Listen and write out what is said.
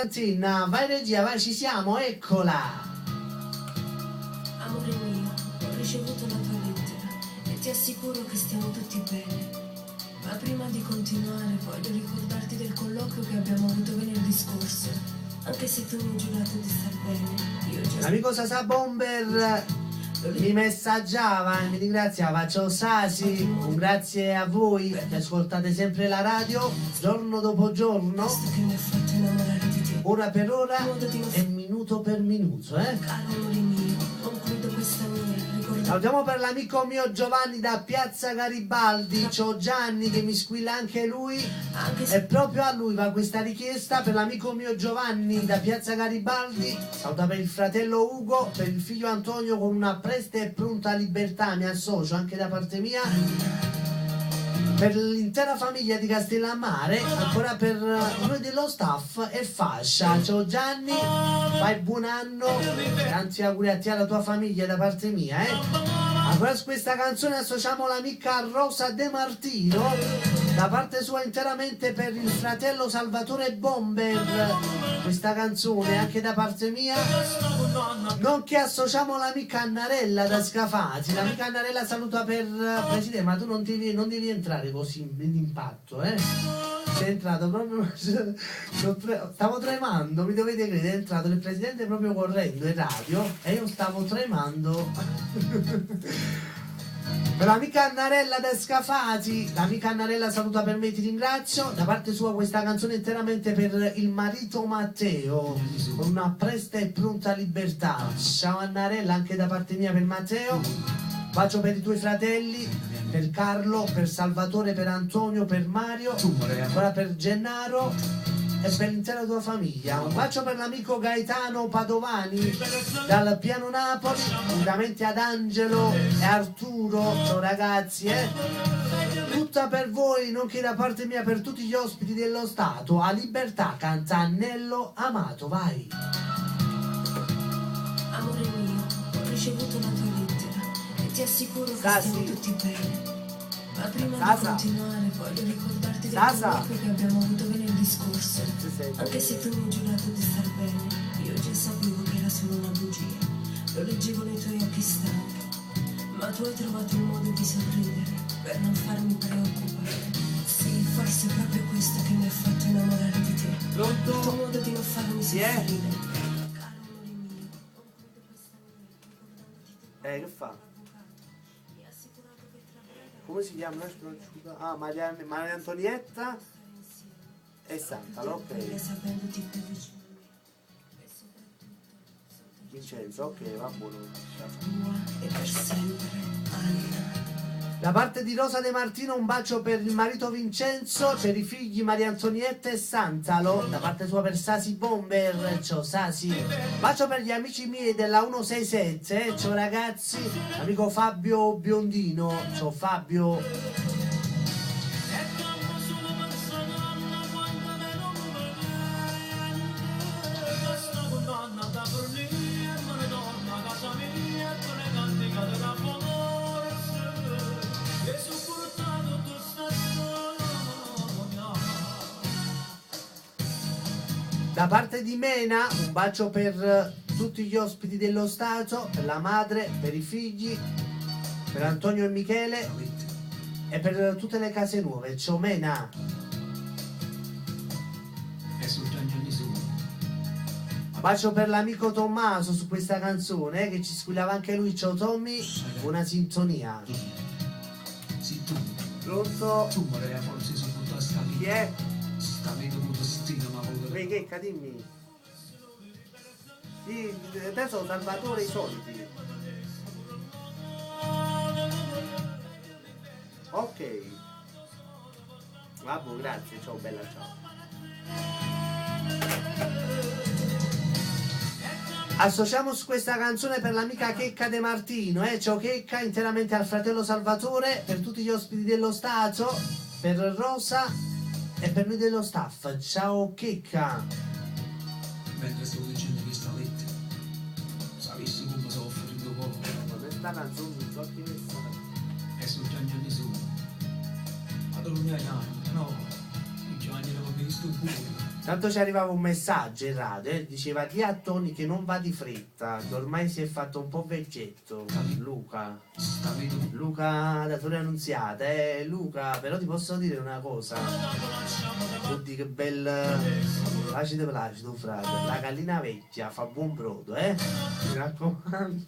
Antina, vai regia, vai, ci siamo, eccola. Amore mio, ho ricevuto la tua lettera e ti assicuro che stiamo tutti bene. Ma prima di continuare voglio ricordarti del colloquio che abbiamo avuto venerdì scorso. Anche se tu mi hai giurato di star bene, io già... L'amico Sasa Bomber mi messaggiava e mi ringraziava. Ciao Sasi, un grazie a voi che ascoltate sempre la radio giorno dopo giorno, Questo che mi ha fatto innamorare di te. ora per ora e minuto per minuto, Caro amore mio, concludo questa mia ricordando. Salutiamo per l'amico mio Giovanni da Piazza Garibaldi. Ciao Gianni che mi squilla anche lui. Anche E se proprio a lui va questa richiesta per l'amico mio Giovanni da Piazza Garibaldi. Saluta per il fratello Ugo, per il figlio Antonio con una presta e pronta libertà, mi associo anche da parte mia. Per l'intera famiglia di Castellammare, ancora per noi dello staff e fascia. Ciao Gianni, fai buon anno, tanti auguri a te e alla tua famiglia da parte mia, Ancora su questa canzone associamo l'amica Rosa De Martino, da parte sua interamente per il fratello Salvatore Bomber, questa canzone anche da parte mia. Nonché associamo l'amica Annarella da Scafati. L'amica Annarella saluta per Presidente, ma tu non devi entrare così in impatto, sei entrato proprio, stavo tremando, mi dovete credere, è entrato il Presidente proprio correndo in radio e io stavo tremando. Per l'amica Annarella da Scafati, l'amica Annarella saluta per me, ti ringrazio. Da parte sua questa canzone interamente per il marito Matteo, con una presta e pronta libertà. Ciao Annarella, anche da parte mia per Matteo. Bacio per i tuoi fratelli, per Carlo, per Salvatore, per Antonio, per Mario, ancora per Gennaro e per l'intera tua famiglia. Un bacio per l'amico Gaetano Padovani dal piano Napoli, unitamente ad Angelo e Arturo. Ciao ragazzi, tutta per voi, nonché da parte mia per tutti gli ospiti dello Stato. A Libertà canta Annello Amato, vai. amore mio, ho ricevuto la tua lettera e ti assicuro che Sasi. stiamo tutti bene. Ma prima Sasa. di continuare voglio ricordarti del Sasa. colloquio che abbiamo avuto venerdì scorso. Sì, sì. Anche se tu mi hai giurato di star bene, io già sapevo che era solo una bugia. Lo leggevo nei tuoi occhi stanchi, ma tu hai trovato un modo di sorridere per non farmi preoccupare. Sì, forse è proprio questo che mi ha fatto innamorare di te. Il tuo Pronto? modo di non farmi Chi è? soffrire. Caro amore mio, concludo questa mia ricordandoti del Che fa? mi ha assicurato che tra breve Come si chiama? Ah, Maria Antonietta e Santalo, ok. sapendoti più vicino a me e soprattutto Vincenzo, ok, va buono. tua e per sempre, Anna. Da parte di Rosa De Martino un bacio per il marito Vincenzo, per i figli Maria Antonietta e Santalo, da parte sua per Sasi Bomber. Ciao Sasi. Bacio per gli amici miei della 167, ciao ragazzi. Amico Fabio Biondino, ciao Fabio. Da parte di Mena un bacio per tutti gli ospiti dello Stato, per la madre, per i figli, per Antonio e Michele e per tutte le case nuove. Ciao Mena. Bacio per l'amico Tommaso su questa canzone, che ci squillava anche lui. Ciao Tommy, buona sintonia. Sì, tu, Pronto? tu vorrei forse su tutta questa Chi vita. è? Si sta avendo molto stile, ma voluto. Checca, dimmi. Sì, adesso Salvatore i soliti. Ok. Vabbè, grazie, ciao bella, ciao. Associamo su questa canzone per l'amica Checca De Martino, ciao Checca, interamente al fratello Salvatore, per tutti gli ospiti dello Stato, per Rosa e per noi dello staff. Ciao Checca. Mentre stavo leggendo questa lettera, sapessi come soffro in tuo cuore. Questa canzone non so chi E sono già anni sono. Ma tu non mi hai anni, no? I già anni non ho visto pure. Tanto ci arrivava un messaggio in radio, diceva di a Tony che non va di fretta, che ormai si è fatto un po' vecchietto. Luca. Luca da Torre Annunziata, Luca, però ti posso dire una cosa. Oddio che bel placido frate. La gallina vecchia fa buon brodo, mi raccomando.